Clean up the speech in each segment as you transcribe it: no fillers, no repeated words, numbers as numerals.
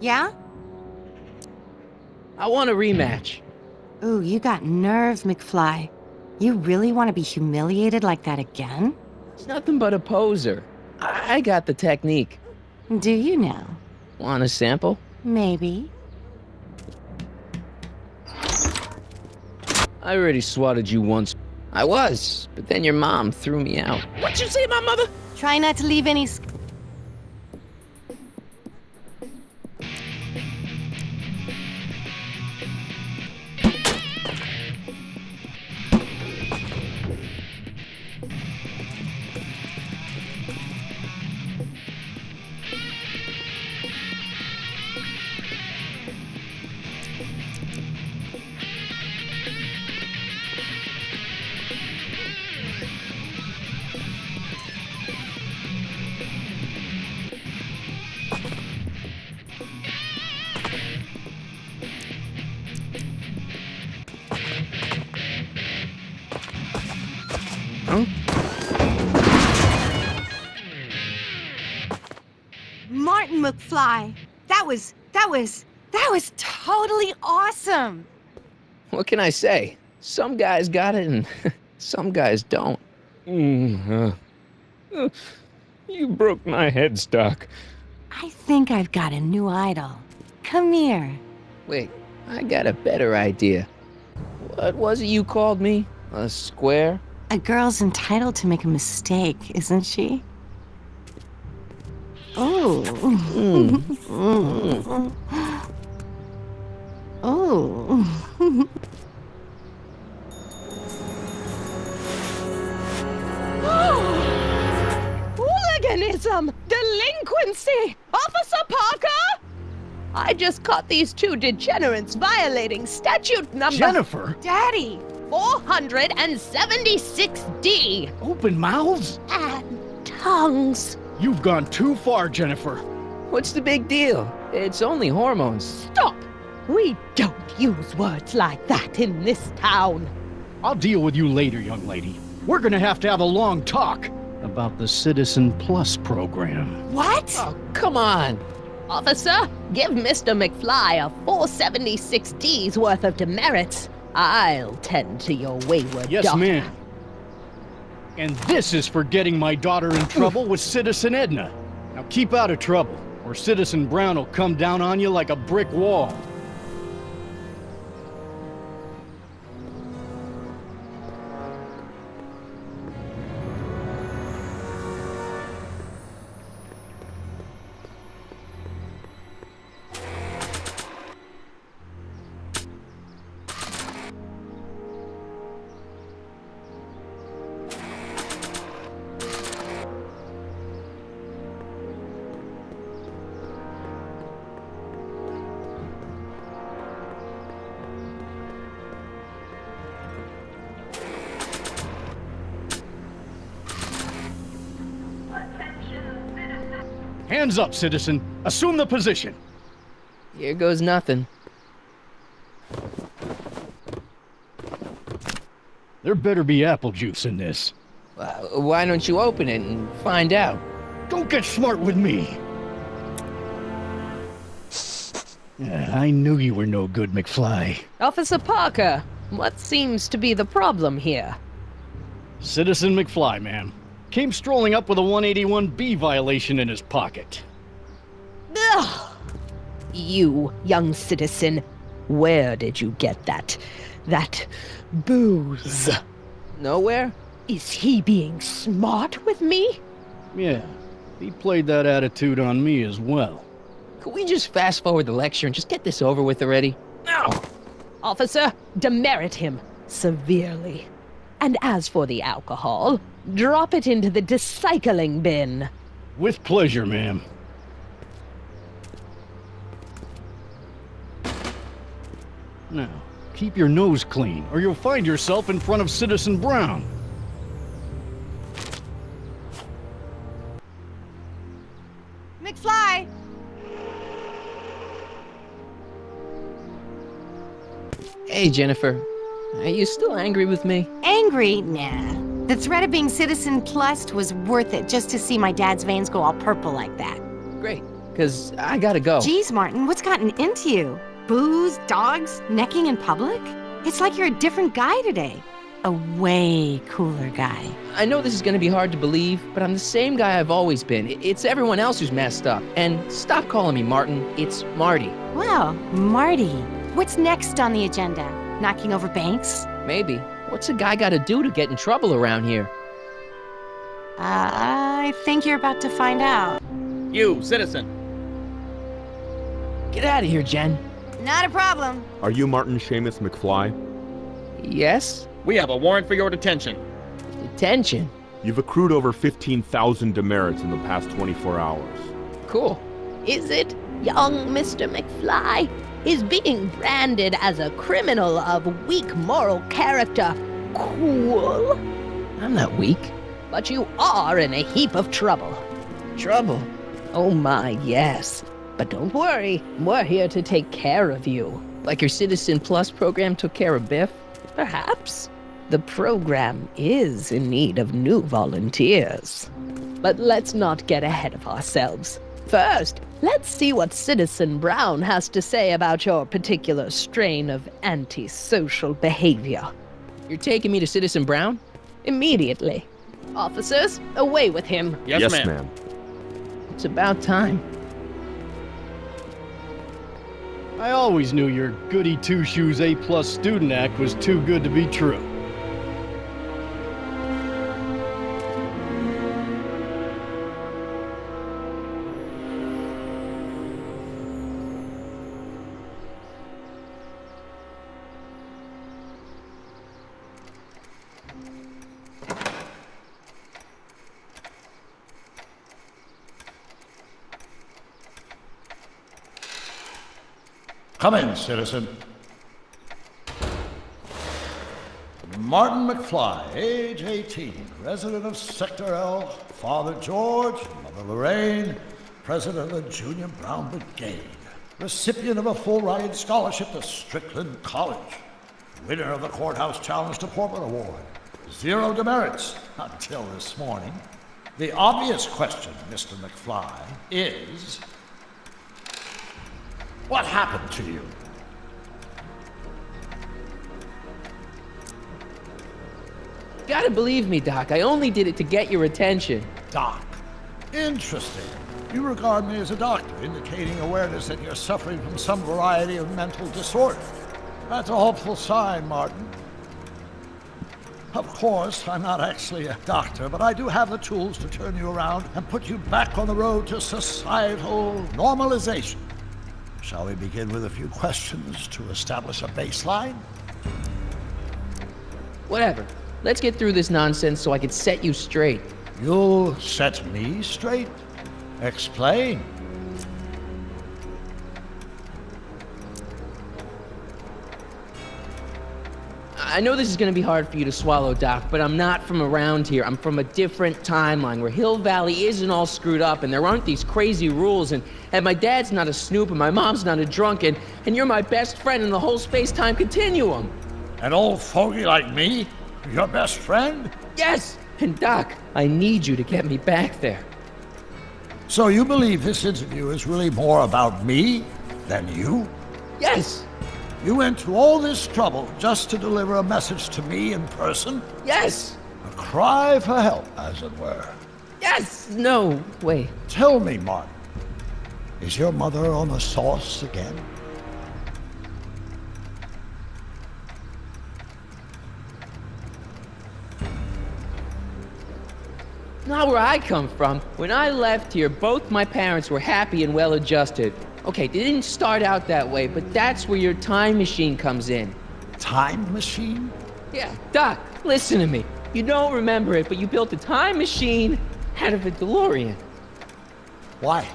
Yeah? I want a rematch. Ooh, you got nerves, McFly. You really want to be humiliated like that again? It's nothing but a poser. I got the technique. Do you now? Want a sample? Maybe. I already swatted you once. I was, but then your mom threw me out. What'd you say, my mother? Try not to leave any... Huh? Martin McFly! That was totally awesome! What can I say? Some guys got it and some guys don't. You broke my headstock. I think I've got a new idol. Come here. Wait, I got a better idea. What was it you called me? A square? A girl's entitled to make a mistake, isn't she? Oh. Oh. Hooliganism! Delinquency! Officer Parker! I just caught these two degenerates violating statute number... Jennifer! Daddy! 476D! Open mouths? And tongues. You've gone too far, Jennifer. What's the big deal? It's only hormones. Stop! We don't use words like that in this town. I'll deal with you later, young lady. We're gonna have to have a long talk about the Citizen Plus program. What? Oh, come on. Officer, give Mr. McFly a 476D's worth of demerits. I'll tend to your wayward Yes, daughter. ma'am. And this is for getting my daughter in trouble with Citizen Edna. Now keep out of trouble, or Citizen Brown will come down on you like a brick wall. Hands up, citizen. Assume the position. Here goes nothing. There better be apple juice in this. Why don't you open it and find out? Don't get smart with me. I knew you were no good, McFly. Officer Parker, what seems to be the problem here? Citizen McFly, ma'am. Came strolling up with a 181B violation in his pocket. Ugh. You, young citizen, where did you get that booze? Nowhere? Is he being smart with me? Yeah, he played that attitude on me as well. Could we just fast forward the lecture and just get this over with already? No! Officer, demerit him severely. And as for the alcohol, drop it into the recycling bin. With pleasure, ma'am. Now, keep your nose clean, or you'll find yourself in front of Citizen Brown. McFly! Hey, Jennifer. Are you still angry with me? Angry? Nah. The threat of being Citizen Plus was worth it just to see my dad's veins go all purple like that. Great. because I gotta go. Geez, Martin, what's gotten into you? Booze, dogs, necking in public? It's like you're a different guy today. A way cooler guy. I know this is gonna be hard to believe, but I'm the same guy I've always been. It's everyone else who's messed up. And stop calling me Martin, it's Marty. Well, Marty, what's next on the agenda? Knocking over banks? Maybe. What's a guy gotta do to get in trouble around here? I think you're about to find out. You, citizen. Get out of here, Jen. Not a problem. Are you Martin Seamus McFly? Yes? We have a warrant for your detention. Detention. You've accrued over 15,000 demerits in the past 24 hours. Cool. Is it? Young Mr. McFly is being branded as a criminal of weak moral character. Cool. I'm not weak. But you are in a heap of trouble. Trouble? Oh my, yes. But don't worry, we're here to take care of you. Like your Citizen Plus program took care of Biff? Perhaps. The program is in need of new volunteers. But let's not get ahead of ourselves. First, let's see what Citizen Brown has to say about your particular strain of antisocial behavior. You're taking me to Citizen Brown? Immediately. Officers, away with him. Yes, ma'am. It's about time. I always knew your goody two-shoes A+ student act was too good to be true. Come in, citizen. Martin McFly, age 18, resident of Sector L, Father George, Mother Lorraine, president of the Junior Brown Brigade, recipient of a full-ride scholarship to Strickland College, winner of the Courthouse Challenge to Portland Award, 0 demerits until this morning. The obvious question, Mr. McFly, is... what happened to you? Gotta believe me, Doc. I only did it to get your attention. Doc. Interesting. You regard me as a doctor, indicating awareness that you're suffering from some variety of mental disorder. That's a hopeful sign, Martin. Of course, I'm not actually a doctor, but I do have the tools to turn you around and put you back on the road to societal normalization. Shall we begin with a few questions to establish a baseline? Whatever. Let's get through this nonsense so I can set you straight. You'll set me straight? Explain. I know this is gonna be hard for you to swallow, Doc, but I'm not from around here. I'm from a different timeline where Hill Valley isn't all screwed up and there aren't these crazy rules and my dad's not a snoop and my mom's not a drunk and you're my best friend in the whole space-time continuum. An old fogey like me? Your best friend? Yes! And Doc, I need you to get me back there. So you believe this interview is really more about me than you? Yes! You went to all this trouble just to deliver a message to me in person? Yes! A cry for help, as it were. Yes! No, wait. Tell me, Martin, is your mother on the sauce again? Not where I come from. When I left here, both my parents were happy and well-adjusted. Okay, they didn't start out that way, but that's where your time machine comes in. Time machine? Yeah, Doc, listen to me. You don't remember it, but you built a time machine out of a DeLorean. Why?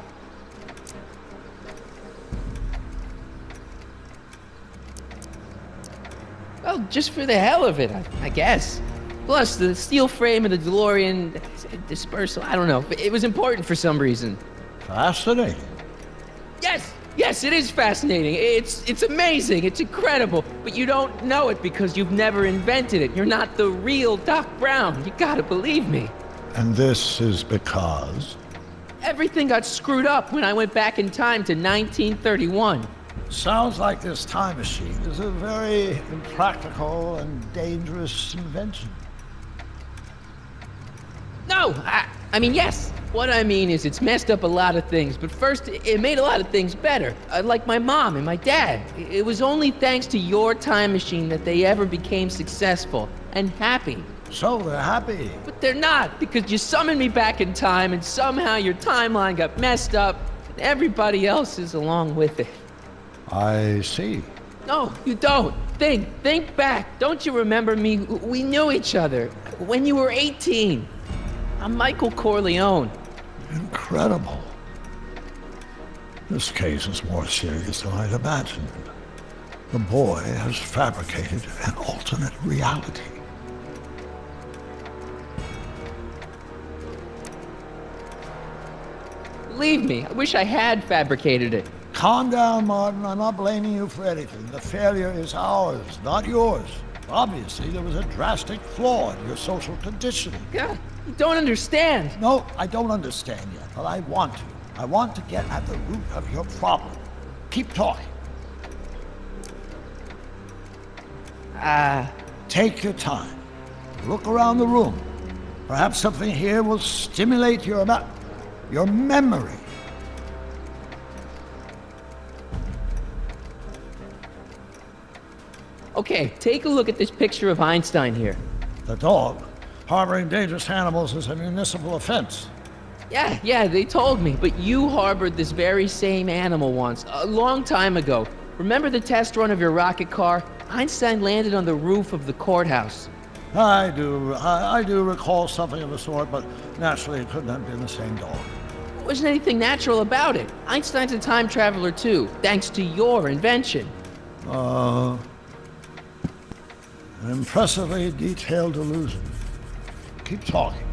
Well, just for the hell of it, I guess. Plus, the steel frame of the DeLorean dispersal, I don't know. It was important for some reason. Fascinating. Yes, it is fascinating. It's amazing. It's incredible. But you don't know it because you've never invented it. You're not the real Doc Brown. You gotta believe me. And this is because? Everything got screwed up when I went back in time to 1931. Sounds like this time machine is a very impractical and dangerous invention. No, I mean, yes. What I mean is it's messed up a lot of things, but first, it made a lot of things better. Like my mom and my dad. It was only thanks to your time machine that they ever became successful and happy. So they're happy. But they're not, because you summoned me back in time and somehow your timeline got messed up, and everybody else is along with it. I see. No, you don't. Think back. Don't you remember me? We knew each other when you were 18. I'm Michael Corleone. Incredible. This case is more serious than I'd imagined. The boy has fabricated an alternate reality. Believe me, I wish I had fabricated it. Calm down, Martin. I'm not blaming you for anything. The failure is ours, not yours. Obviously, there was a drastic flaw in your social conditioning. Yeah, you don't understand. No, I don't understand yet, but I want to. I want to get at the root of your problem. Keep talking. Take your time. Look around the room. Perhaps something here will stimulate your memory. Okay, take a look at this picture of Einstein here. The dog. Harboring dangerous animals is a municipal offense. Yeah, they told me, but you harbored this very same animal once, a long time ago. Remember the test run of your rocket car? Einstein landed on the roof of the courthouse. I do recall something of the sort, but naturally it couldn't have been the same dog. There wasn't anything natural about it. Einstein's a time traveler too, thanks to your invention. An impressively detailed illusion. Keep talking.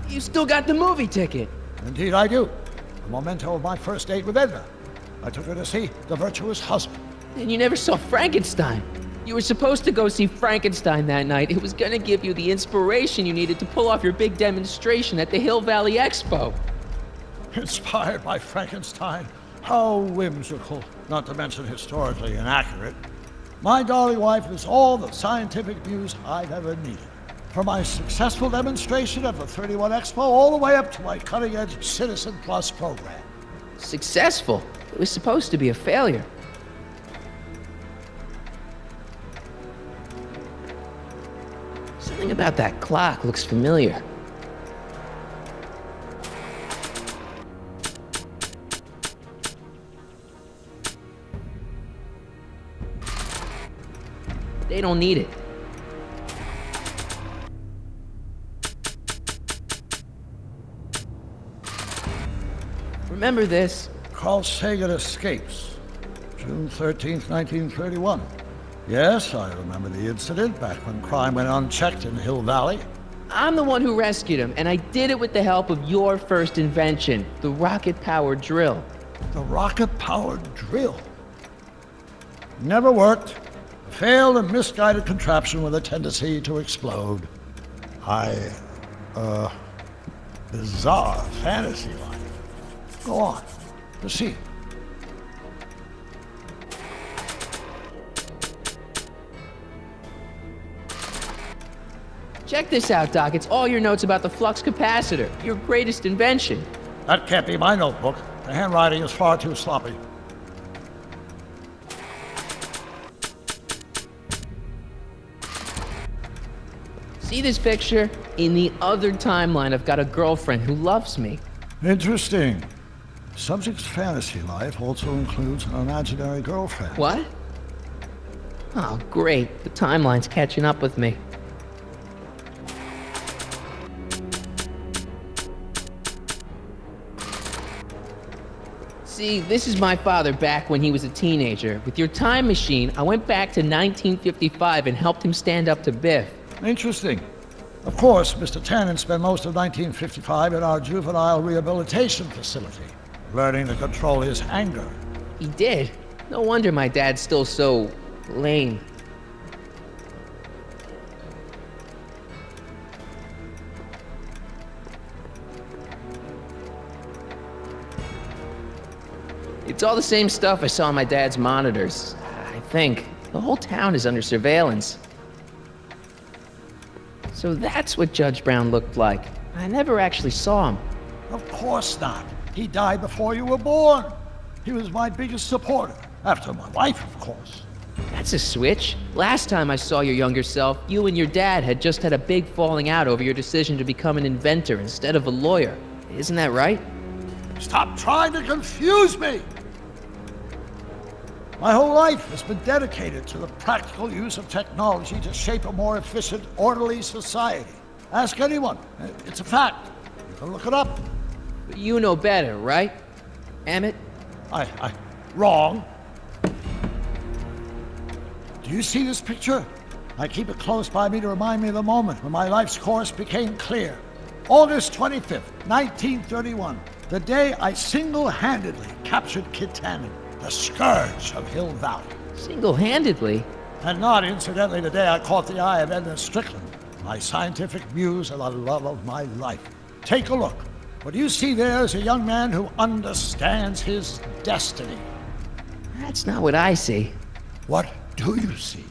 You still got the movie ticket. Indeed I do. A memento of my first date with Edna. I took her to see The Virtuous Husband. And you never saw Frankenstein. You were supposed to go see Frankenstein that night. It was gonna give you the inspiration you needed to pull off your big demonstration at the Hill Valley Expo. Inspired by Frankenstein? How whimsical, not to mention historically inaccurate. My darling wife is all the scientific news I've ever needed. From my successful demonstration at the 31 Expo all the way up to my cutting-edge Citizen Plus program. Successful? It was supposed to be a failure. Something about that clock looks familiar. They don't need it. Remember this? Carl Sagan escapes. June 13th, 1931. Yes, I remember the incident back when crime went unchecked in Hill Valley. I'm the one who rescued him, and I did it with the help of your first invention, the rocket-powered drill. The rocket-powered drill? Never worked. A failed and misguided contraption with a tendency to explode. Bizarre fantasy life. Go on. Proceed. Check this out, Doc. It's all your notes about the flux capacitor, your greatest invention. That can't be my notebook. The handwriting is far too sloppy. See this picture? In the other timeline, I've got a girlfriend who loves me. Interesting. Subject's fantasy life also includes an imaginary girlfriend. What? Oh, great. The timeline's catching up with me. See, this is my father back when he was a teenager. With your time machine, I went back to 1955 and helped him stand up to Biff. Interesting. Of course, Mr. Tannen spent most of 1955 in our juvenile rehabilitation facility, learning to control his anger. He did. No wonder my dad's still so lame. It's all the same stuff I saw on my dad's monitors. I think. The whole town is under surveillance. So that's what Judge Brown looked like. I never actually saw him. Of course not. He died before you were born. He was my biggest supporter. After my wife, of course. That's a switch. Last time I saw your younger self, you and your dad had just had a big falling out over your decision to become an inventor instead of a lawyer. Isn't that right? Stop trying to confuse me! My whole life has been dedicated to the practical use of technology to shape a more efficient, orderly society. Ask anyone. It's a fact. You can look it up. But you know better, right? Emmett? Wrong. Do you see this picture? I keep it close by me to remind me of the moment when my life's course became clear. August 25th, 1931, the day I single-handedly captured Kit Tannen, the scourge of Hill Valley. Single-handedly? And not incidentally the day I caught the eye of Edna Strickland, my scientific muse and the love of my life. Take a look. What you see there is a young man who understands his destiny. That's not what I see. What do you see?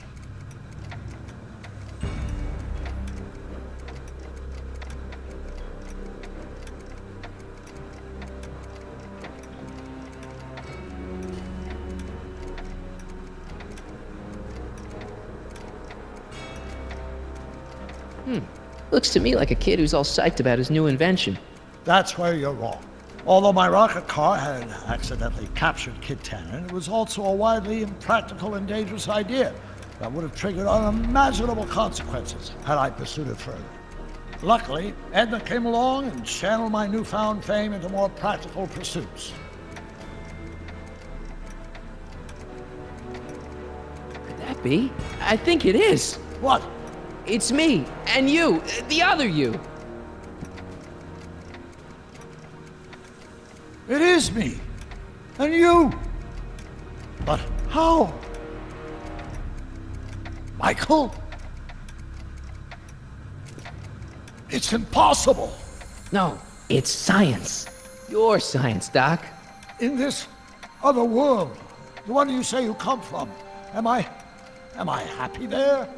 Looks to me like a kid who's all psyched about his new invention. That's where you're wrong. Although my rocket car had accidentally captured Kit Tannen, it was also a widely impractical and dangerous idea that would have triggered unimaginable consequences had I pursued it further. Luckily, Edna came along and channeled my newfound fame into more practical pursuits. Could that be? I think it is. What? It's me, and you, the other you. It is me. And you. But how? Michael? It's impossible. No, it's science. Your science, Doc. In this other world, the one you say you come from, am I happy there?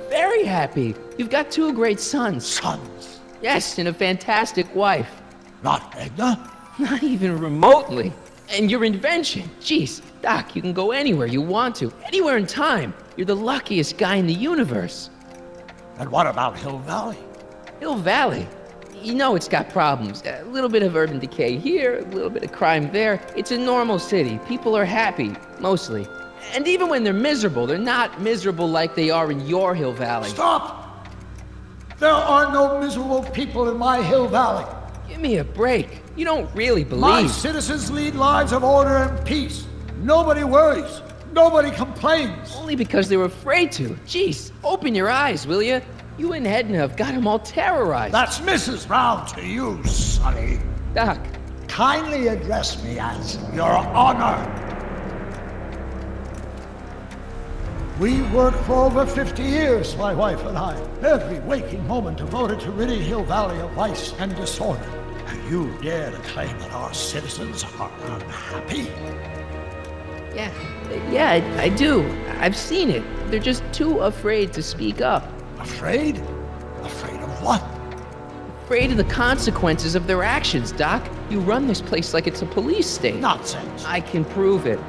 Very happy. You've got two great sons. Sons? Yes, and a fantastic wife. Not Edna? Not even remotely. And your invention. Jeez, Doc, you can go anywhere you want to. Anywhere in time. You're the luckiest guy in the universe. And what about Hill Valley? Hill Valley? You know it's got problems. A little bit of urban decay here, a little bit of crime there. It's a normal city. People are happy, mostly. And even when they're miserable, they're not miserable like they are in your Hill Valley. Stop! There are no miserable people in my Hill Valley. Give me a break. You don't really believe. My citizens lead lives of order and peace. Nobody worries. Nobody complains. Only because they were afraid to. Jeez, open your eyes, will you? You and Edna have got them all terrorized. That's Mrs. Brown to you, Sonny. Doc. Kindly address me as Your Honor. We worked for over 50 years, my wife and I. Every waking moment devoted to ridding Hill Valley of vice and disorder. And you dare to claim that our citizens are unhappy? Yeah, I do. I've seen it. They're just too afraid to speak up. Afraid? Afraid of what? Afraid of the consequences of their actions, Doc. You run this place like it's a police state. Nonsense. I can prove it.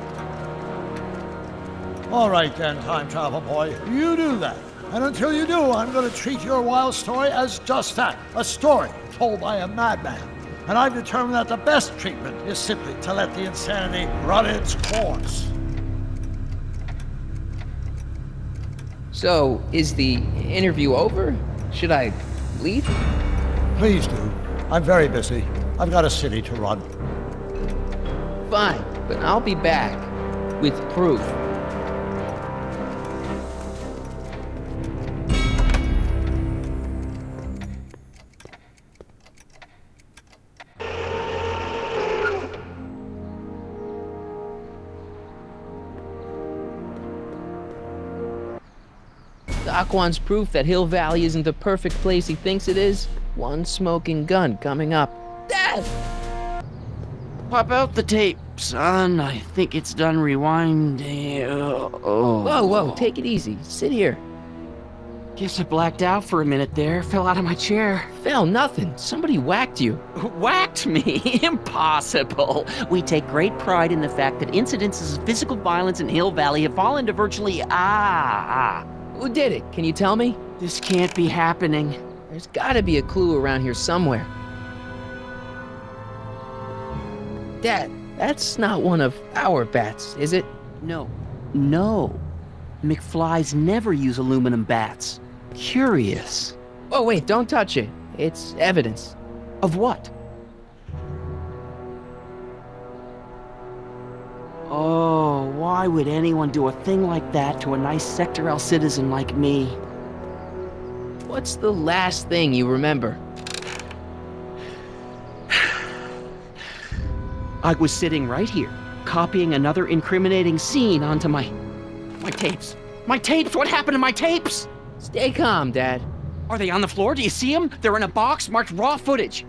All right then, time travel boy. You do that. And until you do, I'm going to treat your wild story as just that. A story told by a madman. And I've determined that the best treatment is simply to let the insanity run its course. So, is the interview over? Should I leave? Please do. I'm very busy. I've got a city to run. Fine, but I'll be back with proof. Doc wants proof that Hill Valley isn't the perfect place he thinks it is. One smoking gun coming up. Dad! Pop out the tape. Son, I think it's done rewinding. Whoa, take it easy. Sit here. Guess I blacked out for a minute there. Fell out of my chair. Fell nothing. Somebody whacked you. Whacked me? Impossible. We take great pride in the fact that incidences of physical violence in Hill Valley have fallen to virtually Who did it? Can you tell me? This can't be happening. There's gotta be a clue around here somewhere. Dad, that's not one of our bats, is it? No. McFlys never use aluminum bats. Curious. Oh, wait, don't touch it. It's evidence. Of what? Oh, why would anyone do a thing like that to a nice Sector L citizen like me? What's the last thing you remember? I was sitting right here, copying another incriminating scene onto my tapes. My tapes! What happened to my tapes? Stay calm, Dad. Are they on the floor? Do you see them? They're in a box marked raw footage.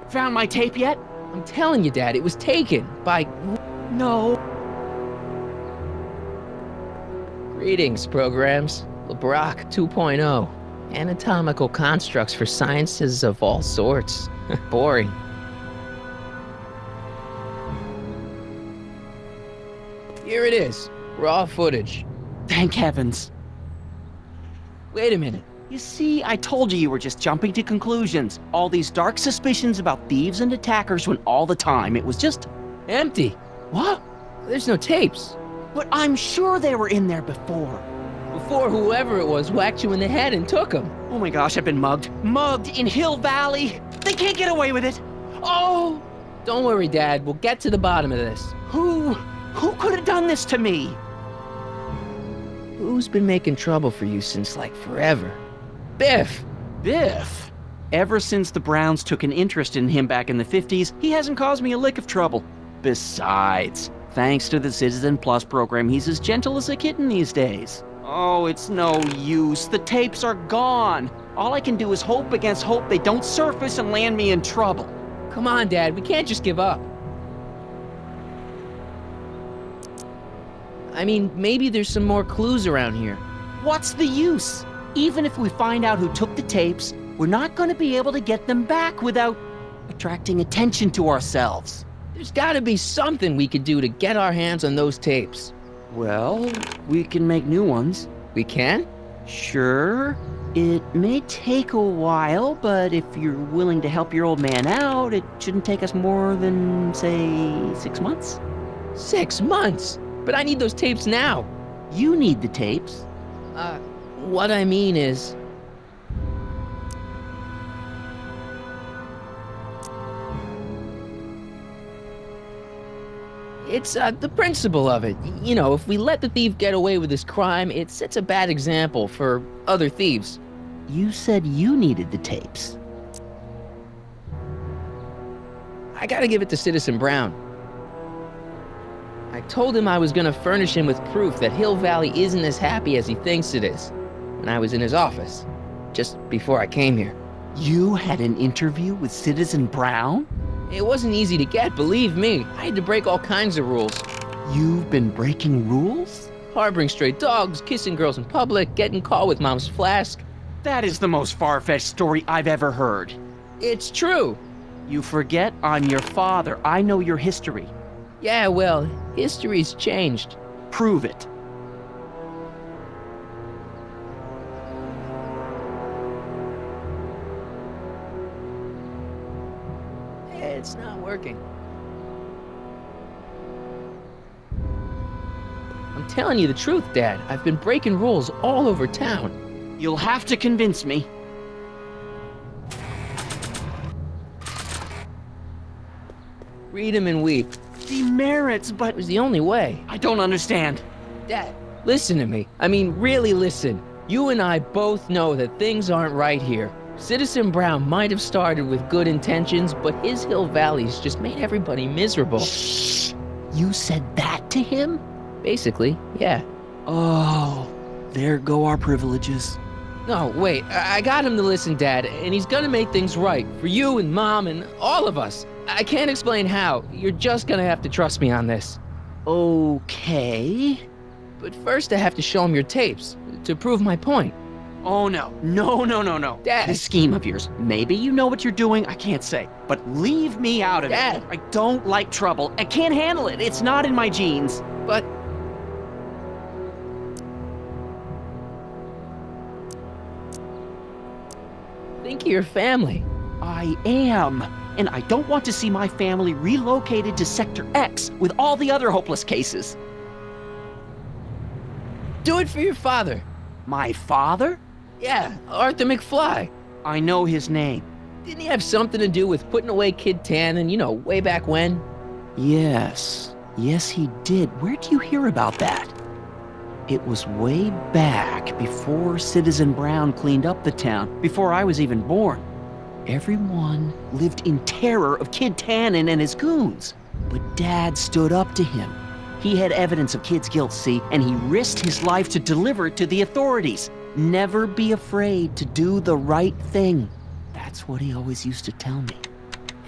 Found my tape yet? I'm telling you, Dad, it was taken by... No. Greetings, programs. LeBrock 2.0. Anatomical constructs for sciences of all sorts. Boring. Here it is. Raw footage. Thank heavens. Wait a minute. You see, I told you were just jumping to conclusions. All these dark suspicions about thieves and attackers when all the time it was just... Empty. What? There's no tapes. But I'm sure they were in there before. Before whoever it was whacked you in the head and took them. Oh my gosh, I've been mugged. Mugged in Hill Valley. They can't get away with it. Oh! Don't worry, Dad. We'll get to the bottom of this. Who could have done this to me? Who's been making trouble for you since, like, forever? Biff! Biff? Ever since the Browns took an interest in him back in the 50s, he hasn't caused me a lick of trouble. Besides, thanks to the Citizen Plus program, he's as gentle as a kitten these days. Oh, it's no use. The tapes are gone. All I can do is hope against hope they don't surface and land me in trouble. Come on, Dad. We can't just give up. I mean, maybe there's some more clues around here. What's the use? Even if we find out who took the tapes, we're not going to be able to get them back without attracting attention to ourselves. There's gotta be something we could do to get our hands on those tapes. Well, we can make new ones. We can? Sure. It may take a while, but if you're willing to help your old man out, it shouldn't take us more than, say, 6 months. 6 months? But I need those tapes now. You need the tapes. What I mean is... It's, the principle of it. You know, if we let the thief get away with his crime, it sets a bad example for other thieves. You said you needed the tapes. I gotta give it to Citizen Brown. I told him I was gonna furnish him with proof that Hill Valley isn't as happy as he thinks it is, when I was in his office, just before I came here. You had an interview with Citizen Brown? It wasn't easy to get, believe me. I had to break all kinds of rules. You've been breaking rules? Harboring stray dogs, kissing girls in public, getting caught with Mom's flask. That is the most far-fetched story I've ever heard. It's true. You forget I'm your father. I know your history. Yeah, well, history's changed. Prove it. It's not working. I'm telling you the truth, Dad. I've been breaking rules all over town. You'll have to convince me. Read 'em and weep. Demerits, but It was the only way. I don't understand. Dad, listen to me. I mean, really listen. You and I both know that things aren't right here. Citizen Brown might have started with good intentions, but his Hill Valley's just made everybody miserable. Shh! You said that to him? Basically, yeah. Oh, there go our privileges. No, wait, I got him to listen, Dad, and he's gonna make things right for you and Mom and all of us. I can't explain how. You're just gonna have to trust me on this. Okay. But first I have to show him your tapes to prove my point. Oh, no. No. Dad. This scheme of yours, maybe you know what you're doing, I can't say. But leave me out of Dad. it. I don't like trouble. I can't handle it. It's not in my genes. But... think of your family. I am. And I don't want to see my family relocated to Sector X with all the other hopeless cases. Do it for your father. My father? Yeah, Arthur McFly. I know his name. Didn't he have something to do with putting away Kid Tannen, way back when? Yes. Yes, he did. Where'd you hear about that? It was way back before Citizen Brown cleaned up the town, before I was even born. Everyone lived in terror of Kid Tannen and his goons. But Dad stood up to him. He had evidence of Kid's guilt, see, and he risked his life to deliver it to the authorities. Never be afraid to do the right thing. That's what he always used to tell me.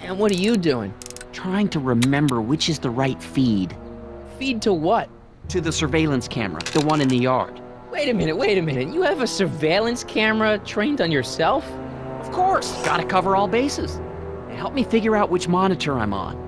And what are you doing? Trying to remember which is the right feed. Feed to what? To the surveillance camera, the one in the yard. Wait a minute. You have a surveillance camera trained on yourself? Of course, gotta cover all bases. Help me figure out which monitor I'm on.